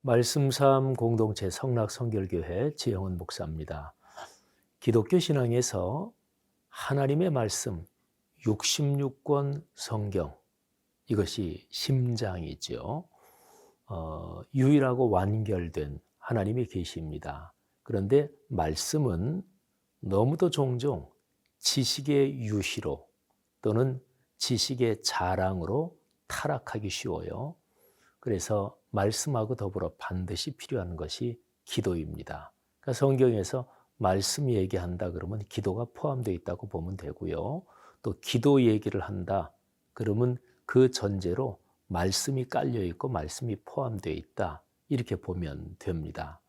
말씀삼 공동체 성락성결교회 지영은 목사입니다. 기독교 신앙에서 하나님의 말씀 66권 성경, 이것이 심장이죠. 유일하고 완결된 하나님의 계시입니다. 그런데 말씀은 너무도 종종 지식의 유희로 또는 지식의 자랑으로 타락하기 쉬워요. 그래서 말씀하고 더불어 반드시 필요한 것이 기도입니다. 그러니까 성경에서 말씀 얘기한다 그러면 기도가 포함되어 있다고 보면 되고요. 또 기도 얘기를 한다 그러면 그 전제로 말씀이 깔려 있고 말씀이 포함되어 있다 이렇게 보면 됩니다.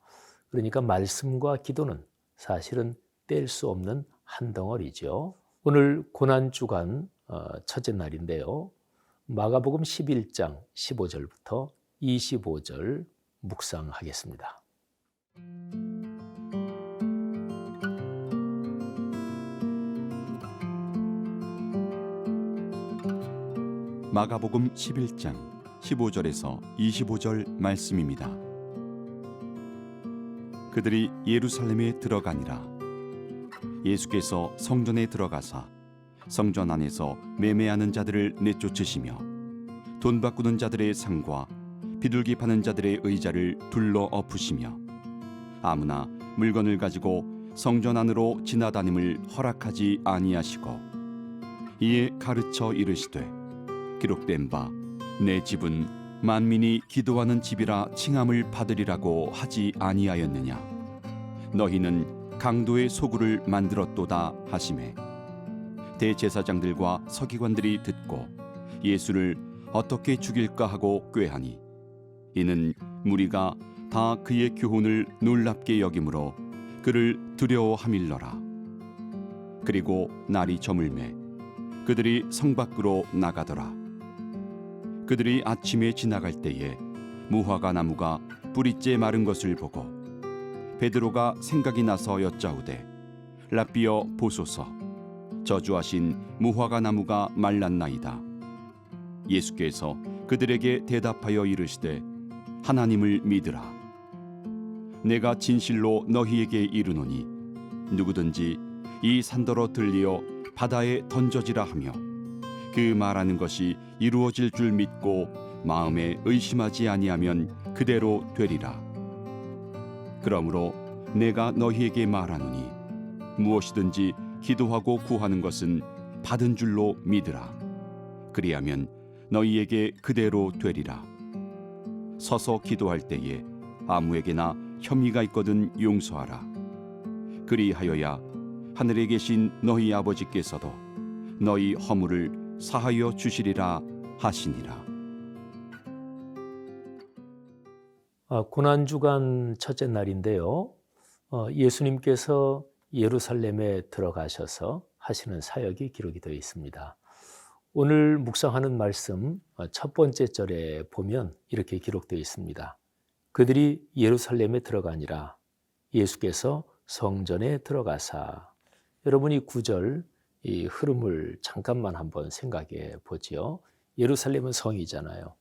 그러니까 말씀과 기도는 사실은 뗄 수 없는 한 덩어리죠. 오늘 고난주간 첫째 날인데요. 마가복음 11장 15절부터 25절 묵상하겠습니다. 마가복음 11장 15절에서 25절 말씀입니다. 그들이 예루살렘에 들어가니라. 예수께서 성전에 들어가사 성전 안에서 매매하는 자들을 내쫓으시며 돈 바꾸는 자들의 상과 비둘기 파는 자들의 의자를 둘러 엎으시며 아무나 물건을 가지고 성전 안으로 지나다님을 허락하지 아니하시고 이에 가르쳐 이르시되 기록된 바 내 집은 만민이 기도하는 집이라 칭함을 받으리라고 하지 아니하였느냐. 너희는 강도의 소굴을 만들었도다 하시매 대제사장들과 서기관들이 듣고 예수를 어떻게 죽일까 하고 꾀하니 이는 무리가 다 그의 교훈을 놀랍게 여김으로 그를 두려워함일러라. 그리고 날이 저물매 그들이 성 밖으로 나가더라. 그들이 아침에 지나갈 때에 무화과 나무가 뿌리째 마른 것을 보고 베드로가 생각이 나서 여짜오되 랍비여 보소서 저주하신 무화과 나무가 말랐나이다. 예수께서 그들에게 대답하여 이르시되 하나님을 믿으라. 내가 진실로 너희에게 이르노니 누구든지 이 산더러 들리어 바다에 던져지라 하며 그 말하는 것이 이루어질 줄 믿고 마음에 의심하지 아니하면 그대로 되리라. 그러므로 내가 너희에게 말하노니 무엇이든지 기도하고 구하는 것은 받은 줄로 믿으라. 그리하면 너희에게 그대로 되리라. 서서 기도할 때에 아무에게나 혐의가 있거든 용서하라. 그리하여야 하늘에 계신 너희 아버지께서도 너희 허물을 사하여 주시리라 하시니라. 고난주간 첫째 날인데요. 예수님께서 예루살렘에 들어가셔서 하시는 사역이 기록이 되어 있습니다. 오늘 묵상하는 말씀 첫 번째 절에 보면 이렇게 기록되어 있습니다. 그들이 예루살렘에 들어가니라. 예수께서 성전에 들어가사. 여러분이 9절 이 흐름을 잠깐만 한번 생각해 보지요. 예루살렘은 성이잖아요.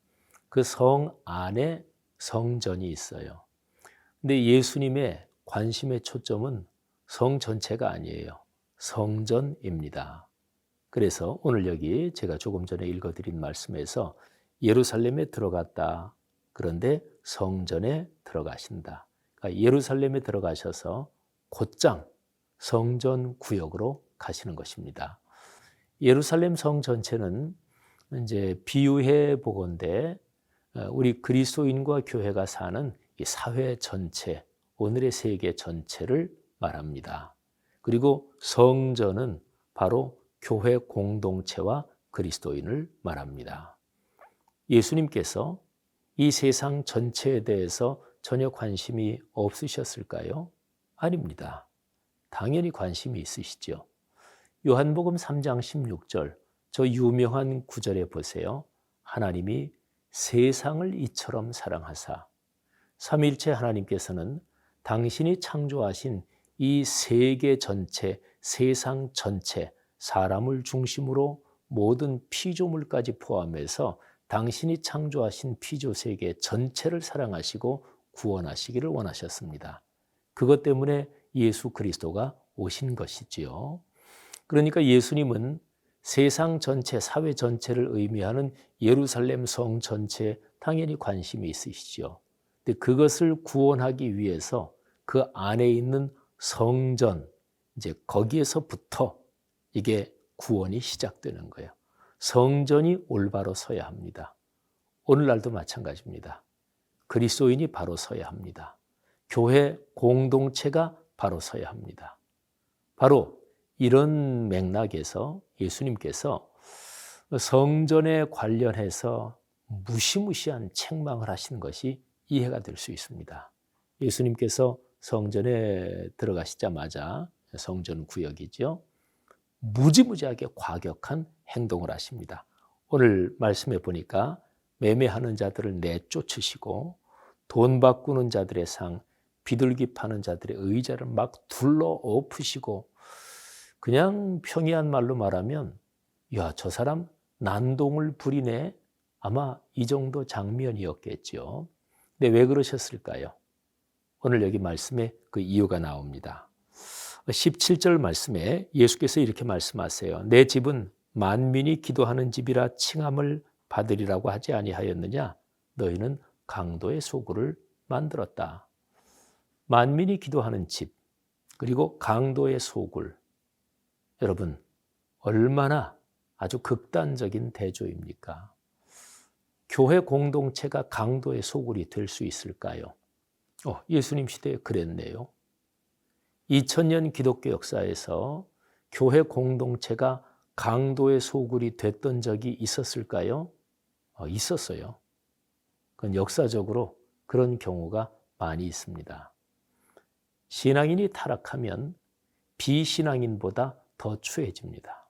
그 성 안에 성전이 있어요. 근데 예수님의 관심의 초점은 성 전체가 아니에요. 성전입니다. 그래서 오늘 여기 제가 조금 전에 읽어드린 말씀에서 예루살렘에 들어갔다. 그런데 성전에 들어가신다. 그러니까 예루살렘에 들어가셔서 곧장 성전 구역으로 가시는 것입니다. 예루살렘 성 전체는 이제 비유해 보건대 우리 그리스도인과 교회가 사는 이 사회 전체, 오늘의 세계 전체를 말합니다. 그리고 성전은 바로 교회 공동체와 그리스도인을 말합니다. 예수님께서 이 세상 전체에 대해서 전혀 관심이 없으셨을까요? 아닙니다. 당연히 관심이 있으시죠. 요한복음 3장 16절, 저 유명한 구절에 보세요. 하나님이 세상을 이처럼 사랑하사. 삼위일체 하나님께서는 당신이 창조하신 이 세계 전체, 세상 전체, 사람을 중심으로 모든 피조물까지 포함해서 당신이 창조하신 피조세계 전체를 사랑하시고 구원하시기를 원하셨습니다. 그것 때문에 예수 그리스도가 오신 것이지요. 그러니까 예수님은 세상 전체, 사회 전체를 의미하는 예루살렘 성 전체에 당연히 관심이 있으시죠. 근데 그것을 구원하기 위해서 그 안에 있는 성전, 이제 거기에서부터 이게 구원이 시작되는 거예요. 성전이 올바로 서야 합니다. 오늘날도 마찬가지입니다. 그리스도인이 바로 서야 합니다. 교회 공동체가 바로 서야 합니다. 바로 이런 맥락에서 예수님께서 성전에 관련해서 무시무시한 책망을 하신 것이 이해가 될 수 있습니다. 예수님께서 성전에 들어가시자마자 성전 구역이죠. 무지무지하게 과격한 행동을 하십니다. 오늘 말씀해 보니까 매매하는 자들을 내쫓으시고 돈 바꾸는 자들의 상, 비둘기 파는 자들의 의자를 막 둘러 엎으시고 그냥 평이한 말로 말하면 야, 저 사람 난동을 부리네. 아마 이 정도 장면이었겠죠. 근데 왜 그러셨을까요? 오늘 여기 말씀에 그 이유가 나옵니다. 17절 말씀에 예수께서 이렇게 말씀하세요. 내 집은 만민이 기도하는 집이라 칭함을 받으리라고 하지 아니하였느냐? 너희는 강도의 소굴을 만들었다. 만민이 기도하는 집, 그리고 강도의 소굴. 여러분, 얼마나 아주 극단적인 대조입니까? 교회 공동체가 강도의 소굴이 될 수 있을까요? 예수님 시대에 그랬네요. 2000년 기독교 역사에서 교회 공동체가 강도의 소굴이 됐던 적이 있었을까요? 있었어요. 그건 역사적으로 그런 경우가 많이 있습니다. 신앙인이 타락하면 비신앙인보다 더 추해집니다.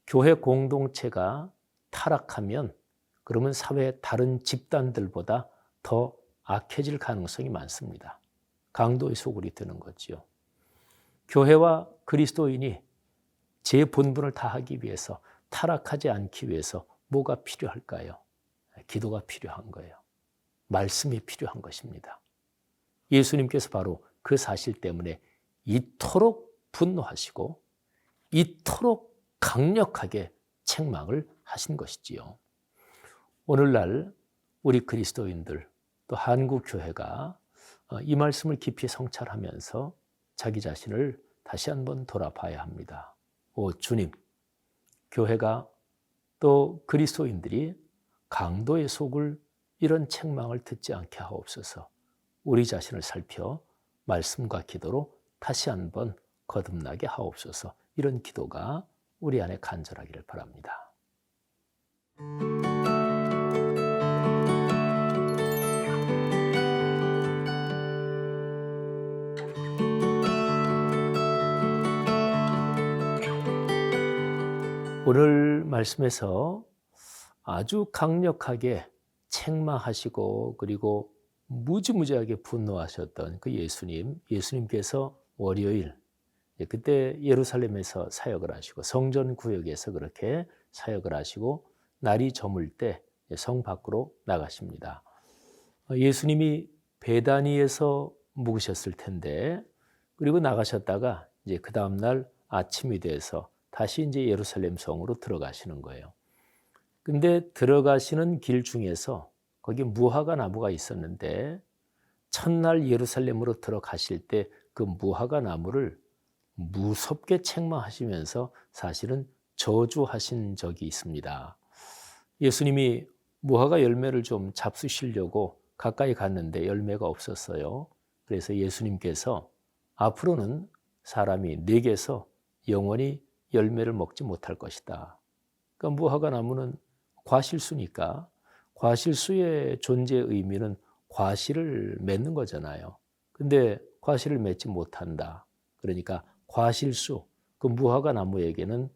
교회 공동체가 타락하면 그러면 사회 다른 집단들보다 더 악해질 가능성이 많습니다. 강도의 소굴이 되는 거죠. 교회와 그리스도인이 제 본분을 다하기 위해서, 타락하지 않기 위해서 뭐가 필요할까요? 기도가 필요한 거예요. 말씀이 필요한 것입니다. 예수님께서 바로 그 사실 때문에 이토록 분노하시고 이토록 강력하게 책망을 하신 것이지요. 오늘날 우리 그리스도인들 또 한국 교회가 이 말씀을 깊이 성찰하면서 자기 자신을 다시 한번 돌아봐야 합니다. 주님, 교회가 또 그리스도인들이 강도의 속을 이런 책망을 듣지 않게 하옵소서. 우리 자신을 살펴 말씀과 기도로 다시 한번 거듭나게 하옵소서. 이런 기도가 우리 안에 간절하기를 바랍니다. 오늘 말씀에서 아주 강력하게 책망하시고 그리고 무지무지하게 분노하셨던 그 예수님께서 월요일 그때 예루살렘에서 사역을 하시고 성전 구역에서 그렇게 사역을 하시고 날이 저물 때 성 밖으로 나가십니다. 예수님이 베다니에서 묵으셨을 텐데 그리고 나가셨다가 이제 그 다음 날 아침이 돼서 다시 이제 예루살렘 성으로 들어가시는 거예요. 근데 들어가시는 길 중에서 거기 무화과 나무가 있었는데 첫날 예루살렘으로 들어가실 때 그 무화과 나무를 무섭게 책망하시면서 사실은 저주하신 적이 있습니다. 예수님이 무화과 열매를 좀 잡수시려고 가까이 갔는데 열매가 없었어요. 그래서 예수님께서 앞으로는 사람이 내게서 영원히 열매를 먹지 못할 것이다. 그러니까 무화과 나무는 과실수니까 과실수의 존재의 의미는 과실을 맺는 거잖아요. 근데 과실을 맺지 못한다. 그러니까 과실수, 그 무화과 나무에게는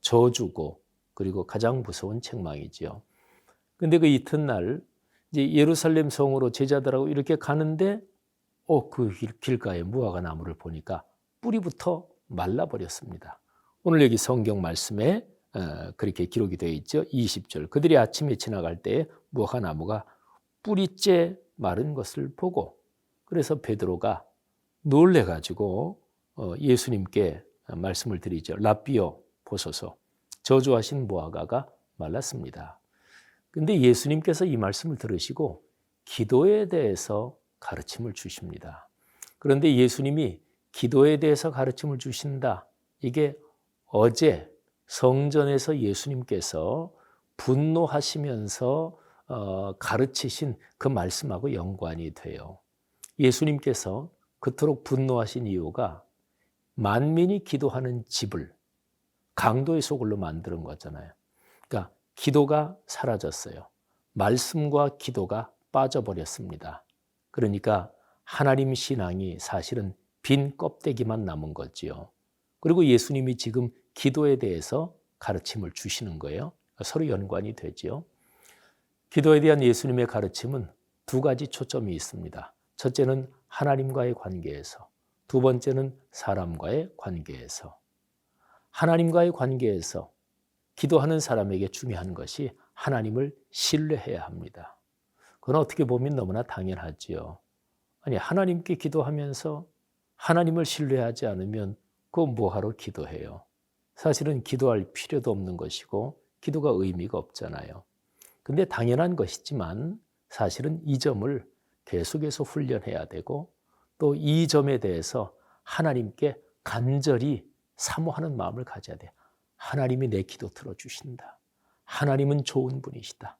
저주고 그리고 가장 무서운 책망이지요. 근데 그 이튿날 이제 예루살렘 성으로 제자들하고 이렇게 가는데 그 길가에 무화과 나무를 보니까 뿌리부터 말라버렸습니다. 오늘 여기 성경 말씀에 그렇게 기록이 되어 있죠. 20절. 그들이 아침에 지나갈 때 무화과 나무가 뿌리째 마른 것을 보고 그래서 베드로가 놀래가지고 예수님께 말씀을 드리죠. 랍비요 보소서 저주하신 무화과가 말랐습니다. 근데 예수님께서 이 말씀을 들으시고 기도에 대해서 가르침을 주십니다. 그런데 예수님이 기도에 대해서 가르침을 주신다. 이게 어제 성전에서 예수님께서 분노하시면서 가르치신 그 말씀하고 연관이 돼요. 예수님께서 그토록 분노하신 이유가 만민이 기도하는 집을 강도의 소굴로 만드는 거잖아요. 그러니까 기도가 사라졌어요. 말씀과 기도가 빠져버렸습니다. 그러니까 하나님 신앙이 사실은 빈 껍데기만 남은 거지요. 그리고 예수님이 지금 기도에 대해서 가르침을 주시는 거예요. 서로 연관이 되지요. 기도에 대한 예수님의 가르침은 두 가지 초점이 있습니다. 첫째는 하나님과의 관계에서, 두 번째는 사람과의 관계에서. 하나님과의 관계에서 기도하는 사람에게 중요한 것이 하나님을 신뢰해야 합니다. 그건 어떻게 보면 너무나 당연하지요. 아니, 하나님께 기도하면서 하나님을 신뢰하지 않으면 그거 뭐하러 기도해요? 사실은 기도할 필요도 없는 것이고 기도가 의미가 없잖아요. 근데 당연한 것이지만 사실은 이 점을 계속해서 훈련해야 되고 또 이 점에 대해서 하나님께 간절히 사모하는 마음을 가져야 돼요. 하나님이 내 기도 들어주신다. 하나님은 좋은 분이시다.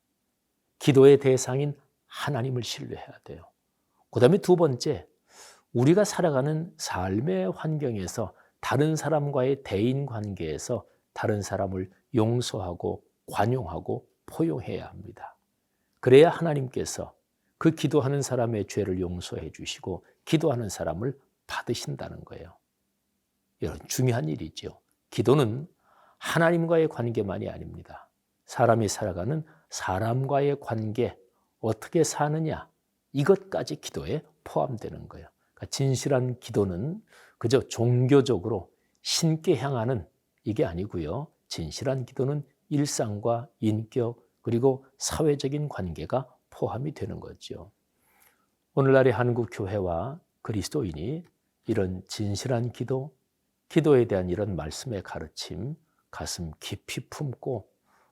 기도의 대상인 하나님을 신뢰해야 돼요. 그 다음에 두 번째, 우리가 살아가는 삶의 환경에서 다른 사람과의 대인 관계에서 다른 사람을 용서하고 관용하고 포용해야 합니다. 그래야 하나님께서 그 기도하는 사람의 죄를 용서해 주시고 기도하는 사람을 받으신다는 거예요. 이런 중요한 일이죠. 기도는 하나님과의 관계만이 아닙니다. 사람이 살아가는 사람과의 관계, 어떻게 사느냐, 이것까지 기도에 포함되는 거예요. 그러니까 진실한 기도는 그저 종교적으로 신께 향하는 이게 아니고요. 진실한 기도는 일상과 인격 그리고 사회적인 관계가 포함이 되는 거죠. 오늘날의 한국 교회와 그리스도인이 이런 진실한 기도, 기도에 대한 이런 말씀의 가르침 가슴 깊이 품고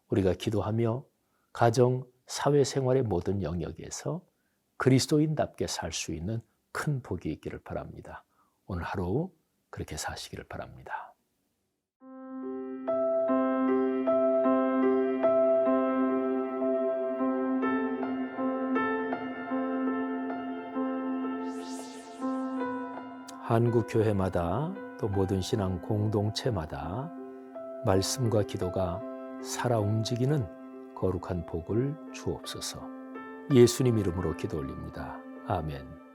우리가 기도하며 가정, 사회생활의 모든 영역에서 그리스도인답게 살 수 있는 큰 복이 있기를 바랍니다. 오늘 하루 그렇게 사시기를 바랍니다. 한국 교회마다 또 모든 신앙 공동체마다 말씀과 기도가 살아 움직이는 거룩한 복을 주옵소서. 예수님 이름으로 기도 올립니다. 아멘.